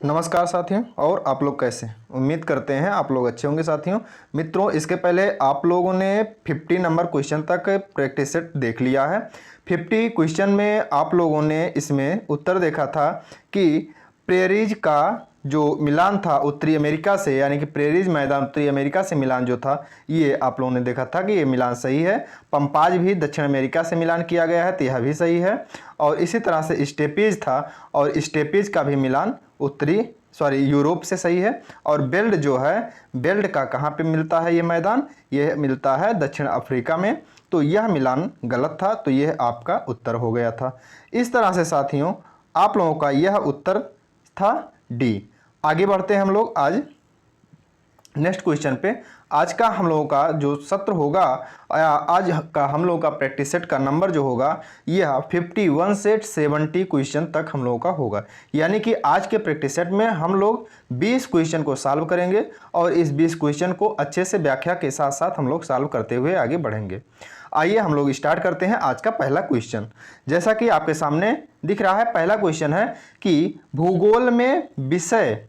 नमस्कार साथियों। और आप लोग कैसे? उम्मीद करते हैं आप लोग अच्छे होंगे साथियों। मित्रों, इसके पहले आप लोगों ने 50 नंबर क्वेश्चन तक प्रैक्टिस सेट देख लिया है। 50 क्वेश्चन में आप लोगों ने इसमें उत्तर देखा था कि प्रेरीज का जो मिलान था उत्तरी अमेरिका से, यानी कि प्रेरीज मैदान उत्तरी अमेरिका से मिलान जो था, ये आप लोगों ने देखा था कि ये मिलान सही है। पंपाज भी दक्षिण अमेरिका से मिलान किया गया है, तो यह भी सही है। और इसी तरह से स्टेपीज था, और स्टेपीज का भी मिलान यूरोप से सही है। और बेल्ट जो है, बेल्ट का कहाँ पे मिलता है ये मैदान? ये मिलता है दक्षिण अफ्रीका में। तो यह मिलान गलत था, तो यह आपका उत्तर हो गया था। इस तरह से साथियों आप लोगों का यह उत्तर था डी। आगे बढ़ते हैं हम लोग आज नेक्स्ट क्वेश्चन पे। आज का हम लोगों का जो सत्र होगा, आज का हम लोगों का प्रैक्टिस सेट का नंबर जो होगा, यह 51 से 70 क्वेश्चन तक हम लोगों का होगा। यानी कि आज के प्रैक्टिस सेट में हम लोग 20 क्वेश्चन को सॉल्व करेंगे, और इस 20 क्वेश्चन को अच्छे से व्याख्या के साथ साथ हम लोग सॉल्व करते हुए आगे बढ़ेंगे। आइए हम लोग स्टार्ट करते हैं आज का पहला क्वेश्चन। जैसा कि आपके सामने दिख रहा है, पहला क्वेश्चन है कि भूगोल में विषय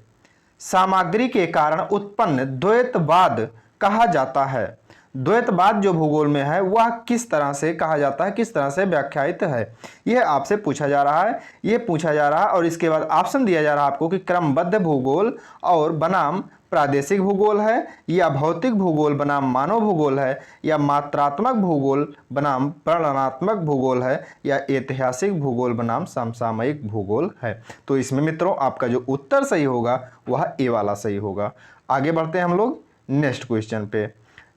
सामग्री के कारण उत्पन्न द्वैतवाद कहा जाता है। द्वैतवाद जो भूगोल में है वह किस तरह से कहा जाता है, किस तरह से व्याख्यायित है, यह आपसे पूछा जा रहा है। यह पूछा जा रहा है और इसके बाद ऑप्शन दिया जा रहा है आपको कि क्रमबद्ध भूगोल और बनाम प्रादेशिक भूगोल है, या भौतिक भूगोल बनाम मानव भूगोल है, या मात्रात्मक भूगोल बनाम वर्णनात्मक भूगोल है, या ऐतिहासिक भूगोल बनाम समसामयिक भूगोल है। तो इसमें मित्रों आपका जो उत्तर सही होगा वह ए वाला सही होगा। आगे बढ़ते हैं हम लोग नेक्स्ट क्वेश्चन पे।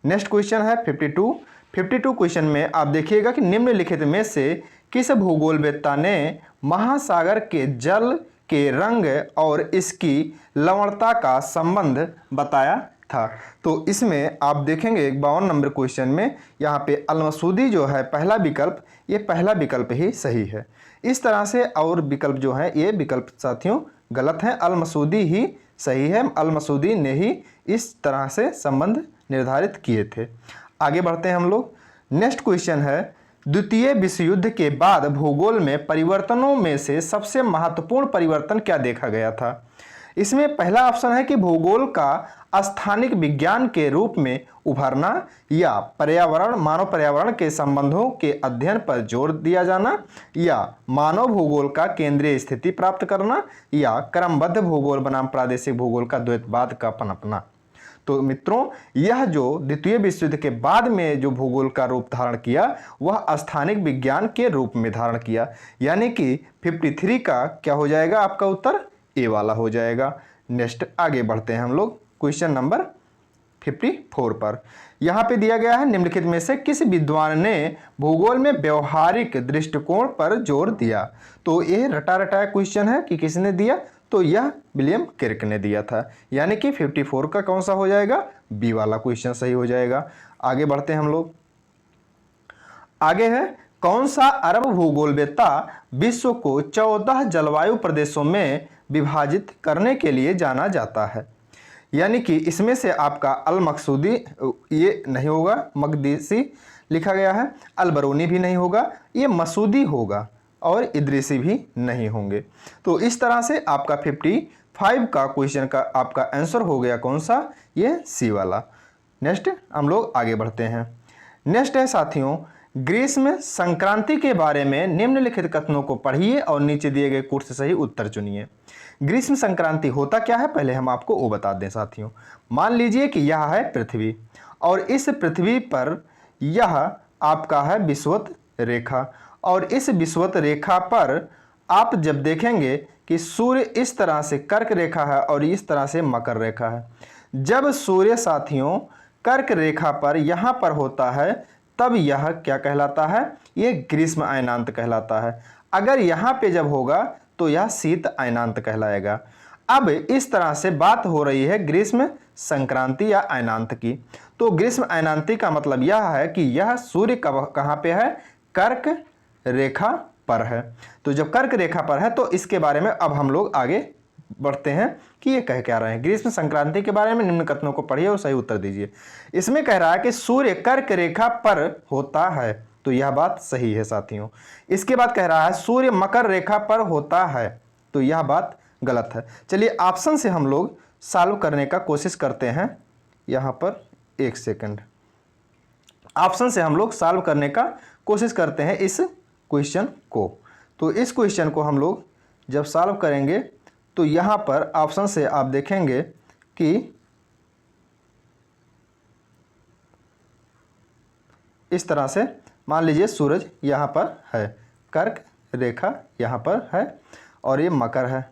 नेक्स्ट क्वेश्चन है 52 क्वेश्चन में आप देखिएगा कि निम्नलिखित में से किस भूगोलवेत्ता ने महासागर के जल के रंग और इसकी लवणता का संबंध बताया था। तो इसमें आप देखेंगे 52 नंबर क्वेश्चन में यहाँ पे अल-मसूदी जो है पहला विकल्प, ये पहला विकल्प ही सही है। इस तरह से और विकल्प जो है ये विकल्प साथियों गलत हैं। अल-मसूदी ही सही है, अल-मसूदी ने ही इस तरह से संबंध निर्धारित किए थे। आगे बढ़ते हैं हम लोग। नेक्स्ट क्वेश्चन है द्वितीय विश्व युद्ध के बाद भूगोल में परिवर्तनों में से सबसे महत्वपूर्ण परिवर्तन क्या देखा गया था? इसमें पहला ऑप्शन है कि भूगोल का स्थानिक विज्ञान के रूप में उभरना, या पर्यावरण मानव पर्यावरण के संबंधों के अध्ययन पर जोर दिया जाना, या मानव भूगोल का केंद्रीय स्थिति प्राप्त करना, या क्रमबद्ध भूगोल बनाम प्रादेशिक भूगोल का द्वैतवाद का पनपना। तो मित्रों यह जो द्वितीय विश्व युद्ध के बाद में जो भूगोल का रूप धारण किया वह स्थानिक विज्ञान के रूप में धारण किया। यानी कि 53 का क्या हो जाएगा आपका उत्तर? ए वाला हो जाएगा। नेक्स्ट आगे बढ़ते हैं हम लोग क्वेश्चन नंबर 54 पर। यहाँ पे दिया गया है निम्नलिखित में से किस विद्वान ने भूगोल में व्यवहारिक दृष्टिकोण पर जोर दिया? तो ये रटा रटाया क्वेश्चन है कि किसने दिया, तो यह विलियम किर्क ने दिया था। यानी कि 54 का कौन सा हो जाएगा? बी वाला क्वेश्चन सही हो जाएगा। आगे बढ़ते हैं हम लोग। आगे है कौन सा अरब भूगोलवेत्ता विश्व को 14 जलवायु प्रदेशों में विभाजित करने के लिए जाना जाता है? यानी कि इसमें से आपका अल-मकसूदी ये नहीं होगा, मकदीसी लिखा गया है, अल-बरूनी भी नहीं होगा, ये मसूदी होगा, और इदरीसी भी नहीं होंगे। तो इस तरह से आपका 55 का क्वेश्चन का आपका आंसर हो गया कौन सा? ये सी वाला। नेक्स्ट हम लोग आगे बढ़ते हैं। नेक्स्ट है साथियों ग्रीष्म संक्रांति के बारे में निम्नलिखित कथनों को पढ़िए और नीचे दिए गए कोट से सही उत्तर चुनिए। ग्रीष्म संक्रांति होता क्या है पहले हम आपको वो बता दें साथियों। मान लीजिए कि यह है पृथ्वी, और इस पृथ्वी पर यह आपका है विषुवत रेखा, और इस विषुवत रेखा पर आप जब देखेंगे कि सूर्य इस तरह से कर्क रेखा है और इस तरह से मकर रेखा है। जब सूर्य साथियों कर्क रेखा पर यहाँ पर होता है तब यह क्या कहलाता है? ये ग्रीष्म अयनांत कहलाता है। अगर यहाँ पे जब होगा तो यह शीत अयनांत कहलाएगा। अब इस तरह से बात हो रही है ग्रीष्म संक्रांति या अयनांत की। तो ग्रीष्म अयनांति का मतलब यह है कि यह सूर्य कहाँ पे है? कर्क रेखा पर है। तो जब कर्क रेखा पर है तो इसके बारे में अब हम लोग आगे बढ़ते हैं कि ये कह क्या रहे हैं। ग्रीष्म संक्रांति के बारे में निम्न कथनों को पढ़िए और सही उत्तर दीजिए। इसमें कह रहा है कि सूर्य कर्क रेखा पर होता है, तो यह बात सही है साथियों। इसके बाद कह रहा है सूर्य मकर रेखा पर होता है, तो यह बात गलत है। चलिए ऑप्शन से हम लोग सॉल्व करने का कोशिश करते हैं। यहाँ पर एक सेकंड, ऑप्शन से हम लोग सॉल्व करने का कोशिश करते हैं इस क्वेश्चन को। तो इस क्वेश्चन को हम लोग जब सॉल्व करेंगे तो यहाँ पर ऑप्शन से आप देखेंगे कि इस तरह से मान लीजिए सूरज यहाँ पर है, कर्क रेखा यहाँ पर है और ये मकर है,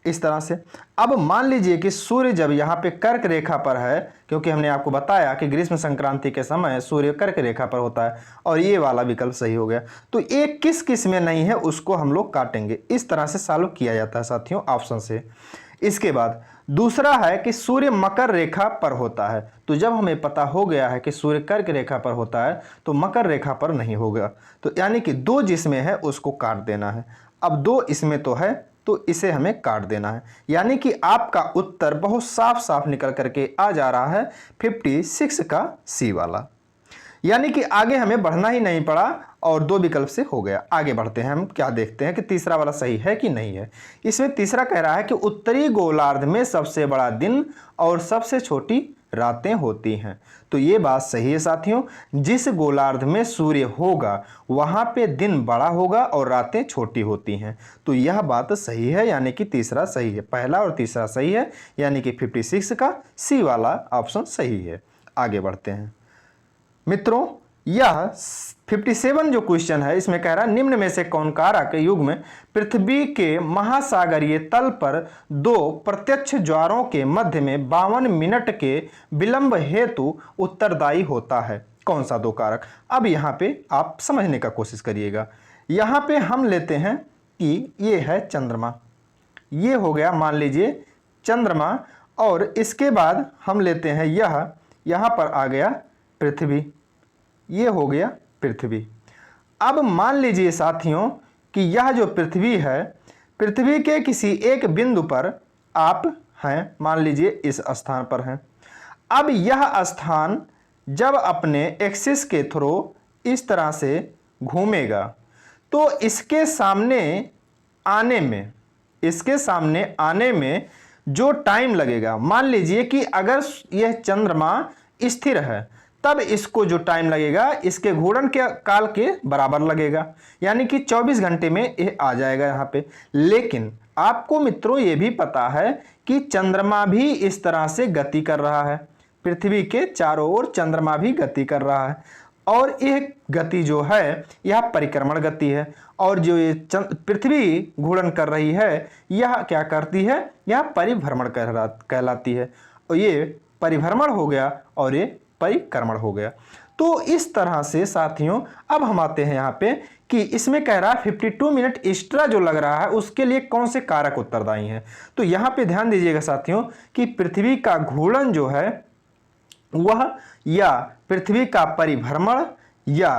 इस तरह से। अब मान लीजिए कि सूर्य जब यहाँ पे कर्क रेखा पर है, क्योंकि हमने आपको बताया कि ग्रीष्म संक्रांति के समय सूर्य कर्क रेखा पर होता है, और ये वाला विकल्प सही हो गया। तो एक किस किस में नहीं है उसको हम लोग काटेंगे। इस तरह से सॉल्व किया जाता है साथियों ऑप्शन से। इसके बाद दूसरा है कि सूर्य मकर रेखा पर होता है। तो जब हमें पता हो गया है कि सूर्य कर्क रेखा पर होता है तो मकर रेखा पर नहीं होगा, तो यानी कि 2 जिसमें है उसको काट देना है। अब 2 इसमें तो है तो इसे हमें काट देना है, यानी कि आपका उत्तर बहुत साफ साफ निकल करके आ जा रहा है 56 का सी वाला। यानी कि आगे हमें बढ़ना ही नहीं पड़ा और 2 विकल्प से हो गया। आगे बढ़ते हैं, हम क्या देखते हैं कि तीसरा वाला सही है कि नहीं है। इसमें तीसरा कह रहा है कि उत्तरी गोलार्ध में सबसे बड़ा दिन और सबसे छोटी रातें होती हैं। तो ये बात सही है साथियों, जिस गोलार्ध में सूर्य होगा वहां पे दिन बड़ा होगा और रातें छोटी होती हैं। तो यह बात सही है, यानी कि तीसरा सही है। पहला और तीसरा सही है, यानी कि 56 का सी वाला ऑप्शन सही है। आगे बढ़ते हैं मित्रों, यह 57 जो क्वेश्चन है इसमें कह रहा है निम्न में से कौन कारक युग में पृथ्वी के महासागरीय तल पर 2 प्रत्यक्ष ज्वारों के मध्य में 52 मिनट के विलंब हेतु उत्तरदायी होता है। कौन सा 2 कारक? अब यहाँ पे आप समझने का कोशिश करिएगा। यहाँ पे हम लेते हैं कि ये है चंद्रमा, ये हो गया मान लीजिए चंद्रमा, और इसके बाद हम लेते हैं यहाँ पर आ गया पृथ्वी, ये हो गया पृथ्वी। अब मान लीजिए साथियों कि यह जो पृथ्वी है, पृथ्वी के किसी एक बिंदु पर आप हैं, मान लीजिए इस स्थान पर हैं। अब यह स्थान जब अपने एक्सिस के थ्रू इस तरह से घूमेगा तो इसके सामने आने में जो टाइम लगेगा, मान लीजिए कि अगर यह चंद्रमा स्थिर है तब इसको जो टाइम लगेगा इसके घूर्णन के काल के बराबर लगेगा, यानी कि 24 घंटे में ये आ जाएगा यहाँ पे। लेकिन आपको मित्रों ये भी पता है कि चंद्रमा भी इस तरह से गति कर रहा है, पृथ्वी के चारों ओर चंद्रमा भी गति कर रहा है, और यह गति जो है यह परिक्रमण गति है, और जो ये पृथ्वी घूर्णन कर रही है यह क्या करती है, यह परिभ्रमण कहलाती है। और ये परिभ्रमण हो गया और ये परिक्रमण हो गया। तो इस तरह से साथियों अब हम आते हैं यहाँ पे कि इसमें कह रहा है 52 मिनट एक्स्ट्रा जो लग रहा है उसके लिए कौन से कारक उत्तरदायी हैं। तो यहाँ पे ध्यान दीजिएगा साथियों कि पृथ्वी का घूर्णन जो है वह, या पृथ्वी का परिभ्रमण, या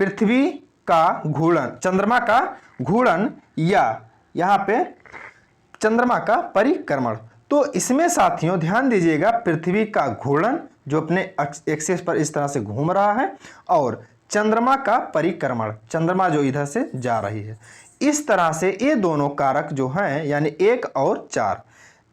पृथ्वी का घूर्णन, चंद्रमा का घूर्णन, या यहाँ पे चंद्रमा का परिक्रमण। तो इसमें साथियों ध्यान दीजिएगा पृथ्वी का घूर्णन जो अपने एक्सिस पर इस तरह से घूम रहा है, और चंद्रमा का परिक्रमण, चंद्रमा जो इधर से जा रही है। इस तरह से ये दोनों कारक जो हैं यानी 1 और 4,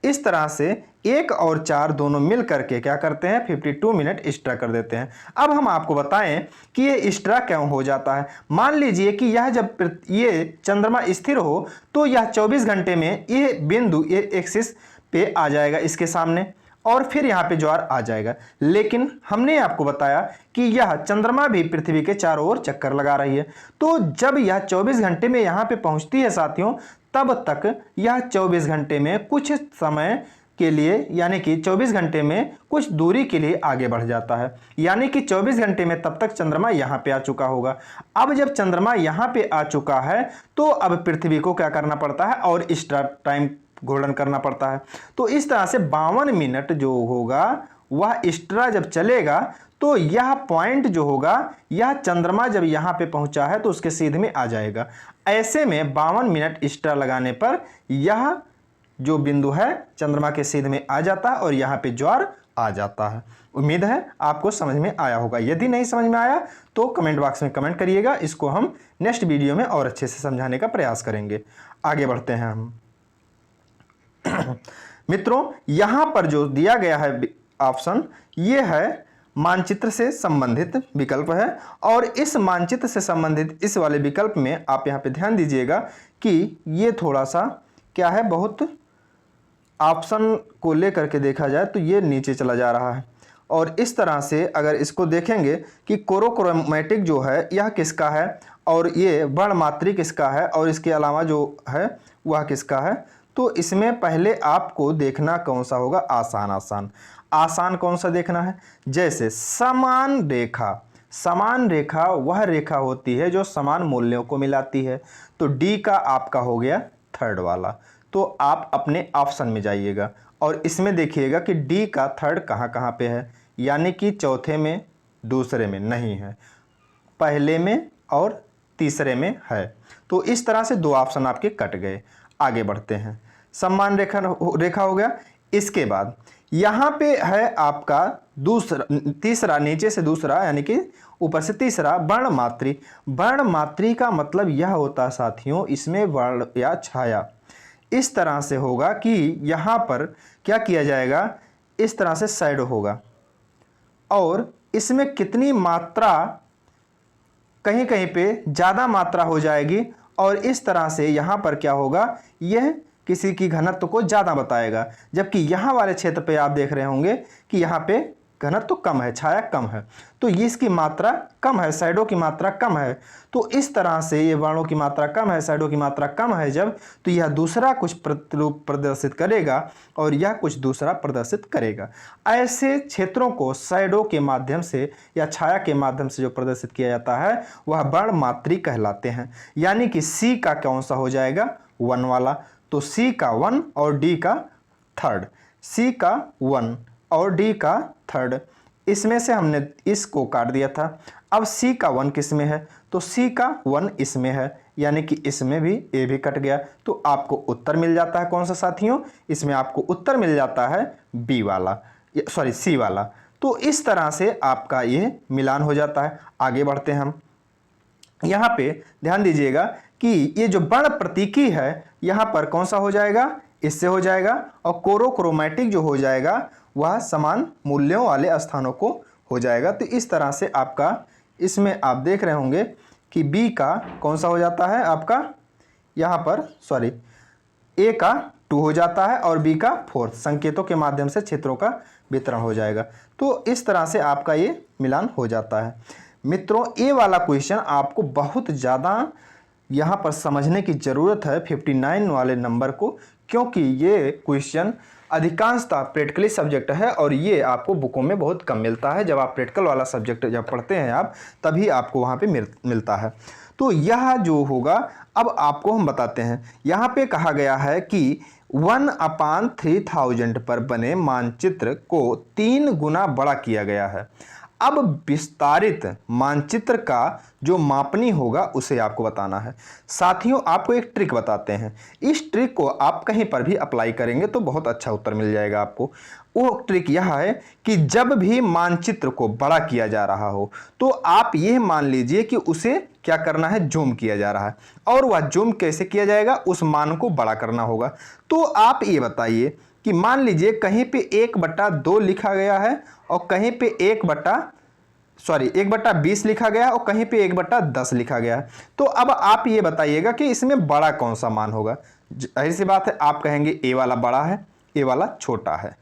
इस तरह से 1 और 4 दोनों मिल करके क्या करते हैं 52 मिनट एक्स्ट्रा कर देते हैं। अब हम आपको बताएं कि ये एक्स्ट्रा क्यों हो जाता है। मान लीजिए कि यह जब ये चंद्रमा स्थिर हो तो यह 24 घंटे में ये बिंदु ये एक्सिस पे आ जाएगा इसके सामने, और फिर यहाँ पे ज्वार आ जाएगा। लेकिन हमने आपको बताया कि यह चंद्रमा भी पृथ्वी के चारों ओर चक्कर लगा रही है, तो जब यह 24 घंटे में यहाँ पे पहुँचती है साथियों, तब तक यह 24 घंटे में कुछ समय के लिए, यानी कि 24 घंटे में कुछ दूरी के लिए आगे बढ़ जाता है, यानी कि 24 घंटे में तब तक चंद्रमा यहाँ पे आ चुका होगा। अब जब चंद्रमा यहाँ पे आ चुका है तो अब पृथ्वी को क्या करना पड़ता है, और एक्स्ट्रा टाइम घूर्णन करना पड़ता है। तो इस तरह से 52 मिनट जो होगा वह एक्स्ट्रा जब चलेगा तो यह पॉइंट जो होगा, यह चंद्रमा जब यहाँ पे पहुंचा है तो उसके सीधे में आ जाएगा। ऐसे में 52 मिनट एक्स्ट्रा लगाने पर यह जो बिंदु है चंद्रमा के सीधे में आ जाता है और यहाँ पे ज्वार आ जाता है। उम्मीद है आपको समझ में आया होगा। यदि नहीं समझ में आया तो कमेंट बॉक्स में कमेंट करिएगा, इसको हम नेक्स्ट वीडियो में और अच्छे से समझाने का प्रयास करेंगे। आगे बढ़ते हैं हम। मित्रों यहाँ पर जो दिया गया है ऑप्शन, ये है मानचित्र से संबंधित विकल्प है। और इस मानचित्र से संबंधित इस वाले विकल्प में आप यहाँ पे ध्यान दीजिएगा कि ये थोड़ा सा क्या है, बहुत ऑप्शन को लेकर के देखा जाए तो ये नीचे चला जा रहा है। और इस तरह से अगर इसको देखेंगे कि कोरोक्रोमैटिक जो है यह किसका है और ये वर्णमात्री किसका है और इसके अलावा जो है वह किसका है, तो इसमें पहले आपको देखना कौन सा होगा, आसान आसान आसान कौन सा देखना है। जैसे समान रेखा, समान रेखा वह रेखा होती है जो समान मूल्यों को मिलाती है, तो डी का आपका हो गया थर्ड वाला। तो आप अपने ऑप्शन में जाइएगा और इसमें देखिएगा कि डी का थर्ड कहाँ कहाँ पे है, यानी कि चौथे में, दूसरे में नहीं है, पहले में और तीसरे में है। तो इस तरह से दो ऑप्शन आपके कट गए। आगे बढ़ते हैं, समान रेखा हो गया। इसके बाद यहाँ पे है आपका दूसरा, तीसरा, नीचे से दूसरा यानी कि ऊपर से तीसरा, वर्णमात्री। वर्णमात्री का मतलब यह होता है साथियों, इसमें वर्ण या छाया इस तरह से होगा कि यहाँ पर क्या किया जाएगा, इस तरह से शैडो होगा और इसमें कितनी मात्रा, कहीं कहीं पे ज़्यादा मात्रा हो जाएगी और इस तरह से यहाँ पर क्या होगा, यह किसी की घनत्व को ज़्यादा बताएगा, जबकि यहाँ वाले क्षेत्र पे आप देख रहे होंगे कि यहाँ पे घनत्व कम है, छाया कम है, तो इसकी मात्रा कम है, शैडो की मात्रा कम है। तो इस तरह से ये वर्णों की मात्रा कम है, शैडो की मात्रा कम है जब, तो यह दूसरा कुछ प्रतिरूप प्रदर्शित करेगा और यह कुछ दूसरा प्रदर्शित करेगा। ऐसे क्षेत्रों को शैडो के माध्यम से या छाया के माध्यम से जो प्रदर्शित किया जाता है वह वर्णमात्री कहलाते हैं। यानी कि सी का कौन सा हो जाएगा, 1 वाला। तो सी का 1 और डी का थर्ड, सी का 1 और डी का थर्ड, इसमें से हमने इसको काट दिया था। अब सी का 1 किस में है, तो सी का 1 इसमें है, यानी कि इसमें भी ए भी कट गया। तो आपको उत्तर मिल जाता है कौन सा साथियों, इसमें आपको उत्तर मिल जाता है बी वाला, सॉरी सी वाला। तो इस तरह से आपका ये मिलान हो जाता है। आगे बढ़ते हैं हम, यहाँ पे ध्यान दीजिएगा कि ये जो वर्ण प्रतीकी है यहाँ पर कौन सा हो जाएगा, इससे हो जाएगा, और कोरोक्रोमैटिक जो हो जाएगा वह समान मूल्यों वाले स्थानों को हो जाएगा। तो इस तरह से आपका इसमें आप देख रहे होंगे कि बी का कौन सा हो जाता है आपका, यहाँ पर सॉरी ए का 2 हो जाता है और बी का 4, संकेतों के माध्यम से क्षेत्रों का वितरण हो जाएगा। तो इस तरह से आपका ये मिलान हो जाता है। मित्रों ये वाला क्वेश्चन आपको बहुत ज़्यादा यहाँ पर समझने की ज़रूरत है 59 वाले नंबर को, क्योंकि ये क्वेश्चन अधिकांशतः प्रैक्टिकली सब्जेक्ट है और ये आपको बुकों में बहुत कम मिलता है। जब आप प्रैक्टिकल वाला सब्जेक्ट जब पढ़ते हैं आप, तभी आपको वहाँ पे मिलता है। तो यह जो होगा अब आपको हम बताते हैं। यहाँ पे कहा गया है कि 1/3000 पर बने मानचित्र को 3 गुना बड़ा किया गया है। अब विस्तारित मानचित्र का जो मापनी होगा उसे आपको बताना है। साथियों आपको एक ट्रिक बताते हैं, इस ट्रिक को आप कहीं पर भी अप्लाई करेंगे तो बहुत अच्छा उत्तर मिल जाएगा आपको। वो ट्रिक यह है कि जब भी मानचित्र को बड़ा किया जा रहा हो तो आप यह मान लीजिए कि उसे क्या करना है, जूम किया जा रहा है, और वह जूम कैसे किया जाएगा, उस मान को बड़ा करना होगा। तो आप ये बताइए कि मान लीजिए कहीं पे 1/2 लिखा गया है और कहीं पे 1/20 लिखा गया है और कहीं पे 1/10 लिखा गया है। तो अब आप ये बताइएगा कि इसमें बड़ा कौन सा मान होगा। जाहिर सी बात है आप कहेंगे ए वाला बड़ा है, ए वाला छोटा है।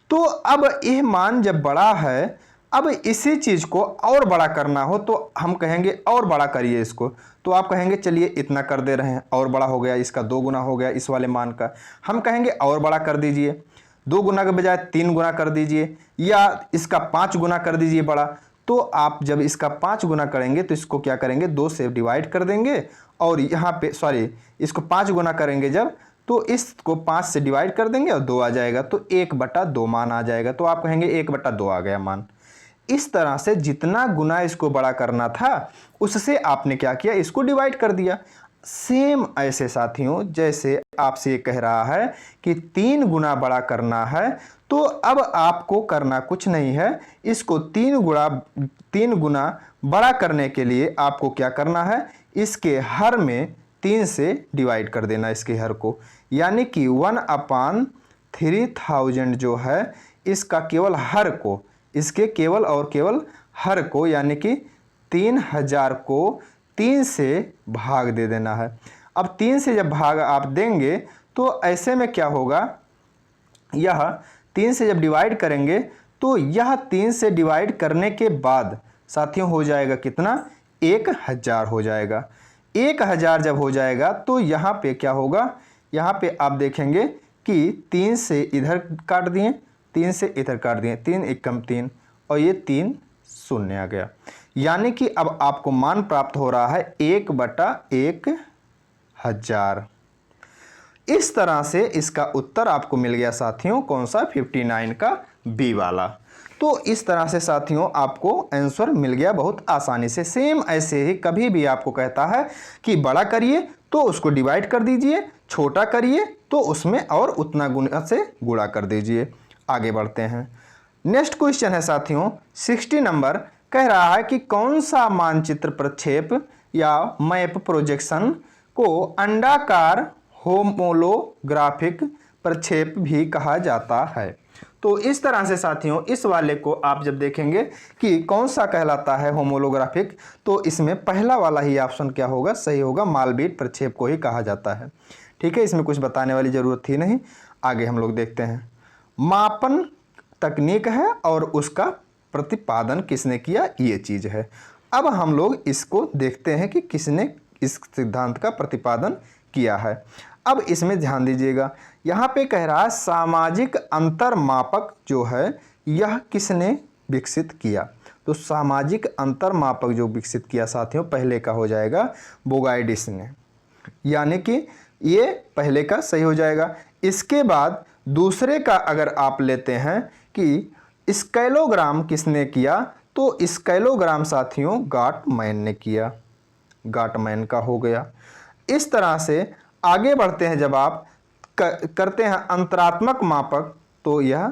तो अब यह मान जब बड़ा है, अब इसी चीज को और बड़ा करना हो तो हम कहेंगे और बड़ा करिए इसको। तो आप कहेंगे चलिए इतना कर दे रहे हैं, और बड़ा हो गया, इसका 2 गुना हो गया इस वाले मान का। हम कहेंगे और बड़ा कर दीजिए, 2 गुना के बजाय 3 गुना कर दीजिए, या इसका 5 गुना कर दीजिए बड़ा। तो आप जब इसका 5 गुना करेंगे तो इसको क्या करेंगे, 2 से डिवाइड कर देंगे, और यहाँ पे सॉरी इसको 5 गुना करेंगे जब, तो इसको 5 से डिवाइड कर देंगे और 2 आ जाएगा, तो 1/2 मान आ जाएगा। तो आप कहेंगे 1/2 आ गया मान। इस तरह से जितना गुना इसको बड़ा करना था उससे आपने क्या किया, इसको डिवाइड कर दिया। सेम ऐसे साथियों जैसे आपसे कह रहा है कि 3 गुना बड़ा करना है, तो अब आपको करना कुछ नहीं है, इसको 3 गुना बड़ा करने के लिए आपको क्या करना है, इसके हर में 3 से डिवाइड कर देना इसके हर को, यानी कि 1/3 3000 जो है इसका केवल हर को, इसके केवल और केवल हर को यानी कि 3000 को 3 से भाग दे देना है। अब 3 से जब भाग आप देंगे तो ऐसे में क्या होगा, यह 3 से जब डिवाइड करेंगे तो यह 3 से डिवाइड करने के बाद साथियों हो जाएगा कितना, 1000 हो जाएगा। 1000 जब हो जाएगा तो यहाँ पे क्या होगा, यहाँ पे आप देखेंगे कि 3 से इधर काट दिए, 3 से इधर काट दिए, 3 एकम 3 और ये 3 शून्य आ गया। यानी कि अब आपको मान प्राप्त हो रहा है 1/1000। इस तरह से इसका उत्तर आपको मिल गया साथियों, कौन सा, 59 का बी वाला। तो इस तरह से साथियों आपको आंसर मिल गया बहुत आसानी से। सेम ऐसे ही कभी भी आपको कहता है कि बड़ा करिए तो उसको डिवाइड कर दीजिए, छोटा करिए तो उसमें और उतना गुना से गुणा कर दीजिए। आगे बढ़ते हैं। नेक्स्ट क्वेश्चन है साथियों 60 नंबर, कह रहा है कि कौन सा मानचित्र प्रक्षेप या मैप प्रोजेक्शन को अंडाकार होमोलोग्राफिक प्रक्षेप भी कहा जाता है। तो इस तरह से साथियों इस वाले को आप जब देखेंगे कि कौन सा कहलाता है होमोलोग्राफिक, तो इसमें पहला वाला ही ऑप्शन क्या होगा, सही होगा, मालबीट प्रक्षेप को ही कहा जाता है। ठीक है, इसमें कुछ बताने वाली ज़रूरत थी नहीं। आगे हम लोग देखते हैं। मापन तकनीक है और उसका प्रतिपादन किसने किया, ये चीज़ है। अब हम लोग इसको देखते हैं कि किसने इस सिद्धांत का प्रतिपादन किया है। अब इसमें ध्यान दीजिएगा, यहाँ पे कह रहा है सामाजिक अंतर मापक जो है यह किसने विकसित किया। तो सामाजिक अंतर मापक जो विकसित किया साथियों, पहले का हो जाएगा बोगाइडिस ने, यानी कि ये पहले का सही हो जाएगा। इसके बाद दूसरे का अगर आप लेते हैं कि स्केलोग्राम किसने किया, तो स्केलोग्राम साथियों गाटमैन ने किया, गाटमैन का हो गया। इस तरह से आगे बढ़ते हैं। जब आप करते हैं अंतरात्मक मापक तो यह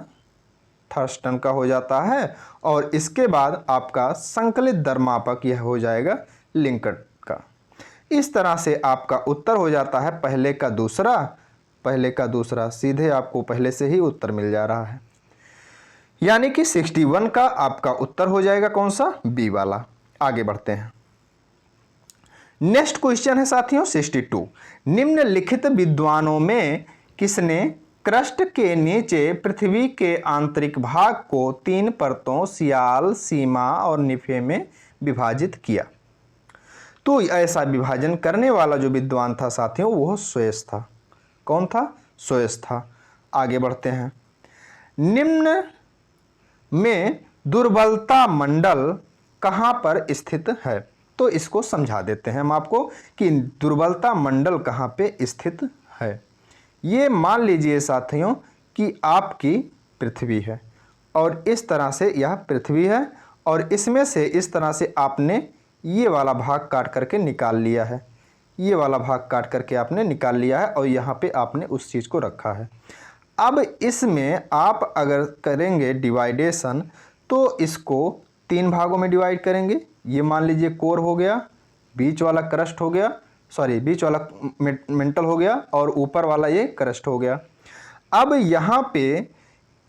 थर्स्टन का हो जाता है, और इसके बाद आपका संकलित दर मापक यह हो जाएगा लिंकट का। इस तरह से आपका उत्तर हो जाता है पहले का दूसरा, पहले का दूसरा, सीधे आपको पहले से ही उत्तर मिल जा रहा है। यानी कि 61 का आपका उत्तर हो जाएगा कौन सा, बी वाला। आगे बढ़ते हैं। नेक्स्ट क्वेश्चन है साथियों 62, निम्नलिखित विद्वानों में किसने क्रस्ट के नीचे पृथ्वी के आंतरिक भाग को 3 परतों सियाल, सीमा और निफे में विभाजित किया। तो ऐसा विभाजन करने वाला जो विद्वान था साथियों वह सोयस था। कौन था, सोयस था। आगे बढ़ते हैं। निम्न में दुर्बलता मंडल कहाँ पर स्थित है, तो इसको समझा देते हैं हम आपको कि दुर्बलता मंडल कहाँ पे स्थित है। ये मान लीजिए साथियों कि आपकी पृथ्वी है और इस तरह से यह पृथ्वी है, और इसमें से इस तरह से आपने ये वाला भाग काट करके निकाल लिया है, ये वाला भाग काट करके आपने निकाल लिया है और यहाँ पे आपने उस चीज़ को रखा है। अब इसमें आप अगर करेंगे डिवाइडेशन तो इसको 3 भागों में डिवाइड करेंगे। ये मान लीजिए कोर हो गया, बीच वाला क्रस्ट हो गया, सॉरी बीच वाला मेंटल हो गया और ऊपर वाला ये क्रस्ट हो गया। अब यहाँ पे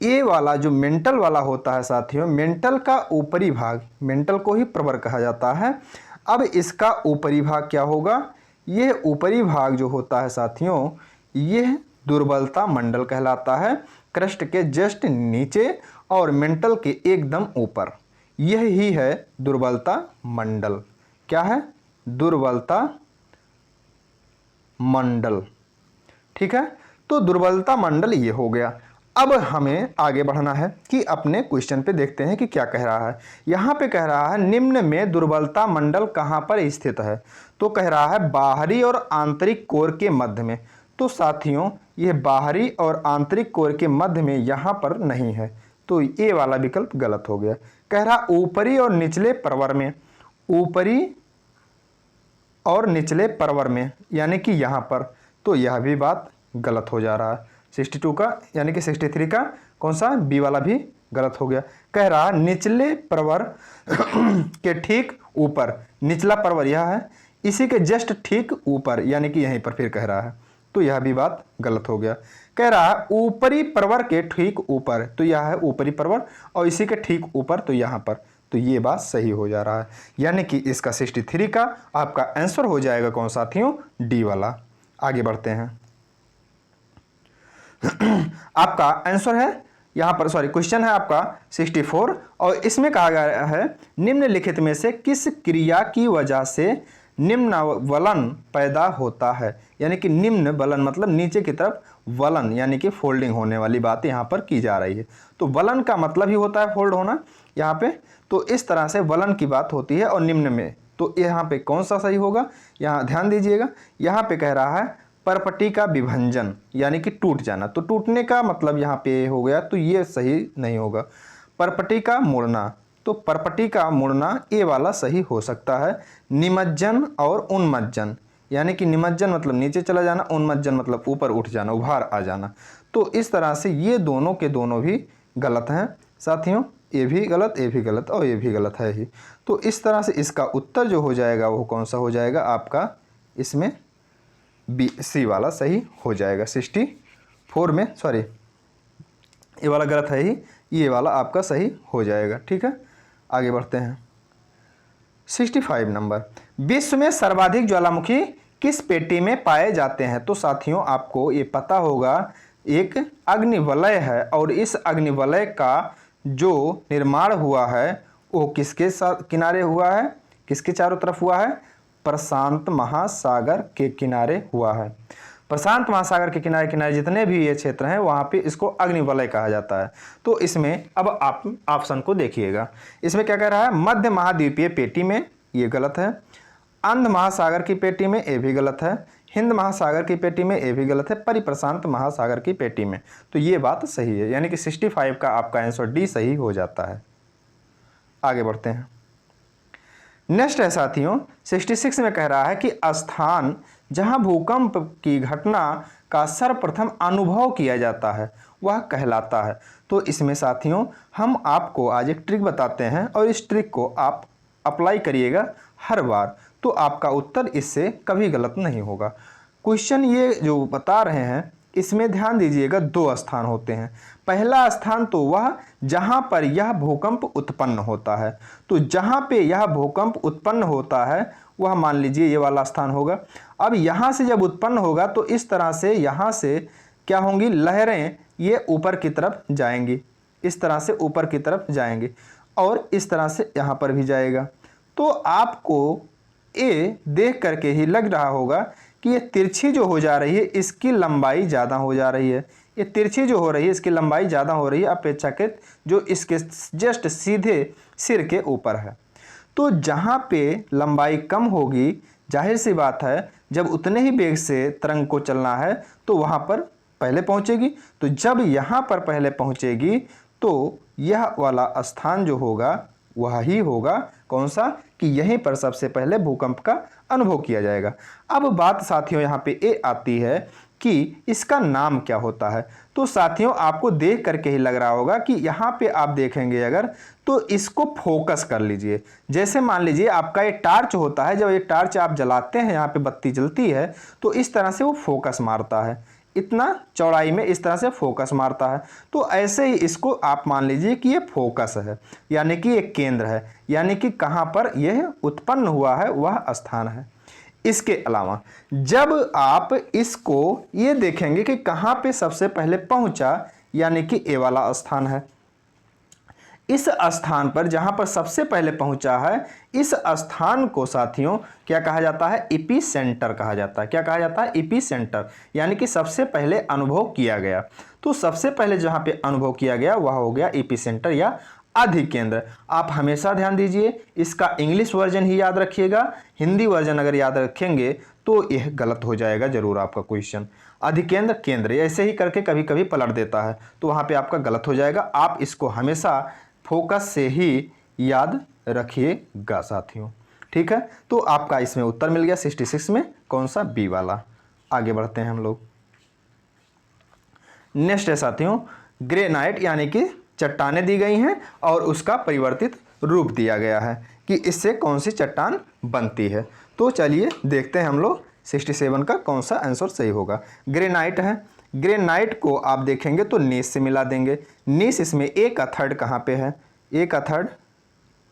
ये वाला जो मेंटल वाला होता है साथियों, मेंटल का ऊपरी भाग, मेंटल को ही प्रवर कहा जाता है। अब इसका ऊपरी भाग क्या होगा, ये ऊपरी भाग जो होता है साथियों यह दुर्बलता मंडल कहलाता है। क्रस्ट के जस्ट नीचे और मेंटल के एकदम ऊपर, यह ही है दुर्बलता मंडल। क्या है, दुर्बलता मंडल। ठीक है, तो दुर्बलता मंडल ये हो गया। अब हमें आगे बढ़ना है कि अपने क्वेश्चन पे देखते हैं कि क्या कह रहा है। यहाँ पे कह रहा है निम्न में दुर्बलता मंडल कहाँ पर स्थित है, तो कह रहा है बाहरी और आंतरिक कोर के मध्य में। तो साथियों ये बाहरी और आंतरिक कोर के मध्य में यहाँ पर नहीं है, तो ये वाला विकल्प गलत हो गया। कह रहा ऊपरी और निचले परवर में, ऊपरी और निचले परवर में यानी कि यहाँ पर, तो यह भी बात गलत हो जा रहा है। 62 का यानी कि 63 का कौन सा, बी वाला भी गलत हो गया। कह रहा निचले परवर के ठीक ऊपर, निचला परवर यह है, इसी के जस्ट ठीक ऊपर यानी कि यहीं पर फिर कह रहा है। तो यह भी बात गलत हो गया। कह रहा है ऊपरी प्रवर के ठीक ऊपर, तो यह है ऊपरी प्रवर, और इसी के ठीक ऊपर तो यहाँ पर, तो ये बात सही हो जा रहा है। यानी कि इसका 63 का आपका आंसर हो जाएगा कौन साथियों, डी वाला। आगे बढ़ते हैं। आपका आंसर है यहाँ पर, सॉरी क्वेश्चन है आपका 64, और इसमें कहा गया है निम्नलिखित में से किस क्रिया की वजह से निम्न वलन पैदा होता है। यानी कि निम्न वलन मतलब नीचे की तरफ वलन, यानी कि फोल्डिंग होने वाली बात यहाँ पर की जा रही है। तो वलन का मतलब ही होता है फोल्ड होना यहाँ पे, तो इस तरह से वलन की बात होती है। और निम्न में तो यहाँ पे कौन सा सही होगा, यहाँ ध्यान दीजिएगा। यहाँ पे कह रहा है परपटी का विभंजन, यानी कि टूट जाना, तो टूटने का मतलब यहाँ पे हो गया, तो ये सही नहीं होगा। परपटी का मुड़ना, तो परपटी का मुड़ना ये वाला सही हो सकता है। निमज्जन और उन्मज्जन, यानी कि निमज्जन मतलब नीचे चला जाना, उन्मज्जन मतलब ऊपर उठ जाना, उभार आ जाना। तो इस तरह से ये दोनों के दोनों भी गलत हैं साथियों, ये भी गलत, ये भी गलत और ये भी गलत है ही। तो इस तरह से इसका उत्तर जो हो जाएगा वो कौन सा हो जाएगा आपका, इसमें बी सी वाला सही हो जाएगा। 64 में, सॉरी ये वाला गलत है ही, ये वाला आपका सही हो जाएगा। ठीक है, आगे बढ़ते हैं। 65 नंबर, विश्व में सर्वाधिक ज्वालामुखी किस पेटी में पाए जाते हैं। तो साथियों आपको ये पता होगा एक अग्निवलय है, और इस अग्निवलय का जो निर्माण हुआ है वो किसके साथ किनारे हुआ है, किसके चारों तरफ हुआ है, प्रशांत महासागर के किनारे हुआ है। प्रशांत महासागर के किनारे किनारे जितने भी ये क्षेत्र हैं वहाँ पे इसको अग्निवलय कहा जाता है। तो इसमें अब आप ऑप्शन को देखिएगा, इसमें क्या कह रहा है, मध्य महाद्वीपीय पेटी में, ये गलत है। अंध महासागर की पेटी में, ये भी गलत है। हिंद महासागर की पेटी में, ये भी गलत है। परिप्रशांत महासागर की पेटी में, तो ये बात सही है। यानी कि 65 का आपका आंसर डी सही हो जाता है। आगे बढ़ते हैं। नेक्स्ट है साथियों 66 में कह रहा है कि स्थान जहां भूकंप की घटना का सर्वप्रथम अनुभव किया जाता है वह कहलाता है। तो इसमें साथियों हम आपको आज एक ट्रिक बताते हैं, और इस ट्रिक को आप अप्लाई करिएगा हर बार, तो आपका उत्तर इससे कभी गलत नहीं होगा। क्वेश्चन ये जो बता रहे हैं इसमें ध्यान दीजिएगा, 2 स्थान होते हैं। पहला स्थान तो वह जहां पर यह भूकंप उत्पन्न होता है, तो जहां पे यह भूकंप उत्पन्न होता है वह मान लीजिए ये वाला स्थान होगा। अब यहां से जब उत्पन्न होगा तो इस तरह से यहां से क्या होंगी, लहरें ये ऊपर की तरफ जाएंगी, इस तरह से ऊपर की तरफ जाएंगी, और इस तरह से यहां पर भी जाएगा। तो आपको ये देख करके ही लग रहा होगा कि ये तिरछी जो हो जा रही है इसकी लंबाई ज़्यादा हो जा रही है, ये तिरछी जो हो रही है इसकी लंबाई ज़्यादा हो रही है अपेक्षाकृत जो इसके जस्ट सीधे सिर के ऊपर है। तो जहाँ पे लंबाई कम होगी, जाहिर सी बात है जब उतने ही वेग से तरंग को चलना है तो वहाँ पर पहले पहुँचेगी। तो जब यहाँ पर पहले पहुँचेगी तो यह वाला स्थान जो होगा वह ही होगा कौन सा, कि यहीं पर सबसे पहले भूकंप का अनुभव किया जाएगा। अब बात साथियों यहाँ पे ये आती है कि इसका नाम क्या होता है। तो साथियों आपको देख करके ही लग रहा होगा कि यहाँ पे आप देखेंगे अगर तो इसको फोकस कर लीजिए। जैसे मान लीजिए आपका ये टार्च होता है, जब ये टार्च आप जलाते हैं, यहाँ पे बत्ती जलती है तो इस तरह से वो फोकस मारता है, इतना चौड़ाई में इस तरह से फोकस मारता है। तो ऐसे ही इसको आप मान लीजिए कि ये फोकस है, यानी कि एक केंद्र है, यानी कि कहाँ पर यह उत्पन्न हुआ है वह स्थान है। इसके अलावा जब आप इसको ये देखेंगे कि कहाँ पे सबसे पहले पहुंचा, यानी कि ए वाला स्थान है, इस स्थान पर जहां पर सबसे पहले पहुंचा है इस स्थान को साथियों क्या कहा जाता है, एपी सेंटर कहा जाता है। क्या कहा जाता है, एपी सेंटर, यानी कि सबसे पहले अनुभव किया गया। तो सबसे पहले जहां पे अनुभव किया गया वह हो गया एपी सेंटर या अधिकेंद्र। आप हमेशा ध्यान दीजिए, इसका इंग्लिश वर्जन ही याद रखिएगा, हिंदी वर्जन अगर याद रखेंगे तो यह गलत हो जाएगा जरूर आपका क्वेश्चन। अधिकेंद्र केंद्र ऐसे ही करके कभी कभी पलट देता है, तो वहाँ पे आपका गलत हो जाएगा। आप इसको हमेशा फोकस से ही याद रखिएगा साथियों, ठीक है। तो आपका इसमें उत्तर मिल गया 66 में कौन सा, बी वाला। आगे बढ़ते हैं हम लोग। नेक्स्ट है साथियों ग्रेनाइट, यानी कि चट्टानें दी गई हैं और उसका परिवर्तित रूप दिया गया है कि इससे कौन सी चट्टान बनती है। तो चलिए देखते हैं हम लोग 67 का कौन सा आंसर सही होगा। ग्रेनाइट है, ग्रेनाइट को आप देखेंगे तो नीस से मिला देंगे। नीस इसमें ए का थर्ड कहाँ पे है, ए का थर्ड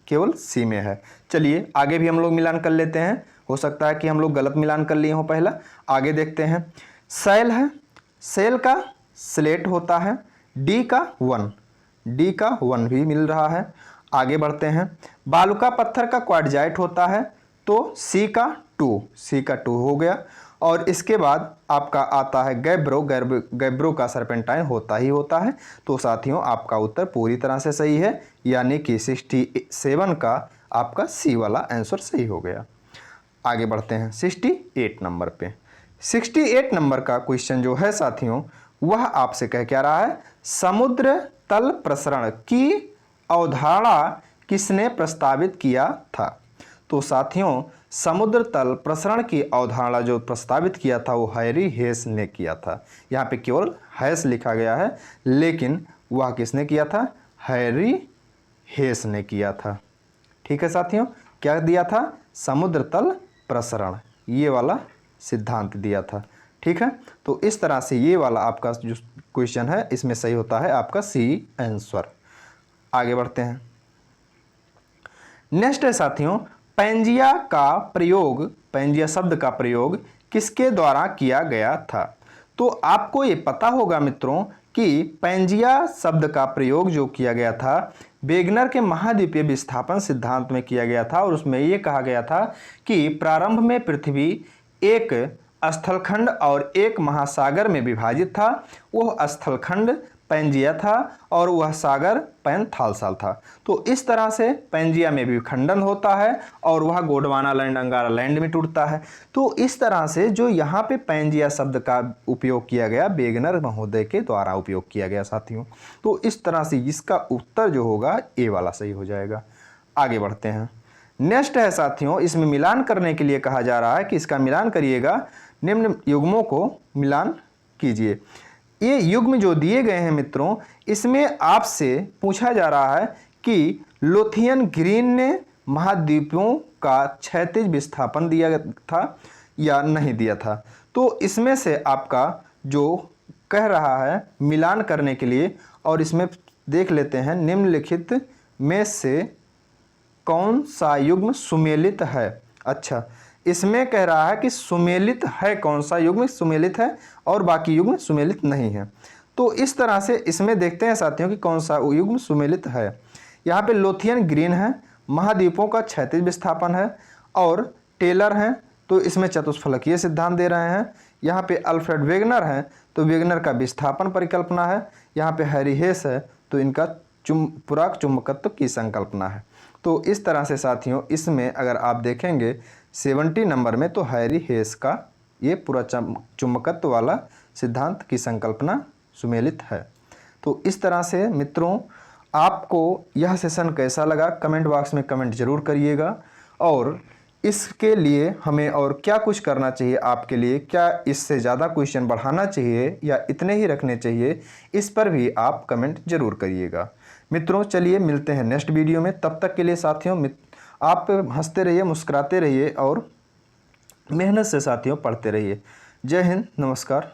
केवल सी में है। चलिए आगे भी हम लोग मिलान कर लेते हैं, हो सकता है कि हम लोग गलत मिलान कर लिए हो पहला। आगे देखते हैं, सेल है, सेल का स्लेट होता है, डी का 1, डी का 1 भी मिल रहा है। आगे बढ़ते हैं, बालुका पत्थर का क्वार्टजाइट होता है तो सी का 2, सी का 2 हो गया। और इसके बाद आपका आता है गैब्रो, गैब्रो का सर्पेंटाइन होता ही होता है। तो साथियों आपका उत्तर पूरी तरह से सही है, यानी कि 67 का आपका सी वाला आंसर सही हो गया। आगे बढ़ते हैं 68 नंबर पे। 68 नंबर का क्वेश्चन जो है साथियों, वह आपसे कह क्या रहा है, समुद्र तल प्रसरण की अवधारणा किसने प्रस्तावित किया था। तो साथियों समुद्र तल प्रसरण की अवधारणा जो प्रस्तावित किया था वो हैरी हेस ने किया था। यहाँ पे केवल हेस लिखा गया है, लेकिन वह किसने किया था, हैरी हेस ने किया था। ठीक है साथियों, क्या दिया था, समुद्र तल प्रसरण, ये वाला सिद्धांत दिया था। ठीक है, तो इस तरह से ये वाला आपका जो क्वेश्चन है इसमें सही होता है आपका सी आंसर। आगे बढ़ते हैं, नेक्स्ट है साथियों, पैंजिया का प्रयोग, पैंजिया शब्द का प्रयोग किसके द्वारा किया गया था। तो आपको ये पता होगा मित्रों कि पैंजिया शब्द का प्रयोग जो किया गया था वेगनर के महाद्वीपीय विस्थापन सिद्धांत में किया गया था। और उसमें ये कहा गया था कि प्रारंभ में पृथ्वी एक स्थलखंड और एक महासागर में विभाजित था। वह स्थलखंड पैंजिया था और वह सागर पैंथालसाल था। तो इस तरह से पैंजिया में भी खंडन होता है और वह गोंडवाना लैंड, अंगारा लैंड में टूटता है। तो इस तरह से जो यहाँ पे पैंजिया शब्द का उपयोग किया गया वेगनर महोदय के द्वारा उपयोग किया गया साथियों। तो इस तरह से इसका उत्तर जो होगा ए वाला सही हो जाएगा। आगे बढ़ते हैं, नेक्स्ट है साथियों, इसमें मिलान करने के लिए कहा जा रहा है कि इसका मिलान करिएगा, निम्न युग्मों को मिलान कीजिए। ये युग्म जो दिए गए हैं मित्रों, इसमें आपसे पूछा जा रहा है कि लोथियन ग्रीन ने महाद्वीपों का क्षैतिज विस्थापन दिया था या नहीं दिया था। तो इसमें से आपका जो कह रहा है मिलान करने के लिए, और इसमें देख लेते हैं निम्नलिखित में से कौन सा युग्म सुमेलित है। अच्छा, इसमें कह रहा है कि सुमेलित है, कौन सा युग्म सुमेलित है और बाकी युग्म सुमेलित नहीं है। तो इस तरह से इसमें देखते हैं साथियों कि कौन सा युग्म सुमेलित है। यहाँ पे लोथियन ग्रीन है, महाद्वीपों का क्षैतिज विस्थापन है, और टेलर हैं तो इसमें चतुष्फलकीय सिद्धांत दे रहे हैं। यहाँ पे अल्फ्रेड वेगनर हैं तो वेगनर का विस्थापन परिकल्पना है। यहाँ पे हैरी हेस है तो इनका पूरक चुंबकत्व की संकल्पना है। तो इस तरह से साथियों इसमें अगर आप देखेंगे 70 नंबर में तो हैरी हेस का ये पूरा चुंबकत्व वाला सिद्धांत की संकल्पना सुमेलित है। तो इस तरह से मित्रों आपको यह सेशन कैसा लगा कमेंट बॉक्स में कमेंट जरूर करिएगा, और इसके लिए हमें और क्या कुछ करना चाहिए आपके लिए, क्या इससे ज़्यादा क्वेश्चन बढ़ाना चाहिए या इतने ही रखने चाहिए, इस पर भी आप कमेंट जरूर करिएगा। मित्रों चलिए मिलते हैं नेक्स्ट वीडियो में, तब तक के लिए साथियों आप हंसते रहिए, मुस्कुराते रहिए और मेहनत से साथियों पढ़ते रहिए। जय हिंद, नमस्कार।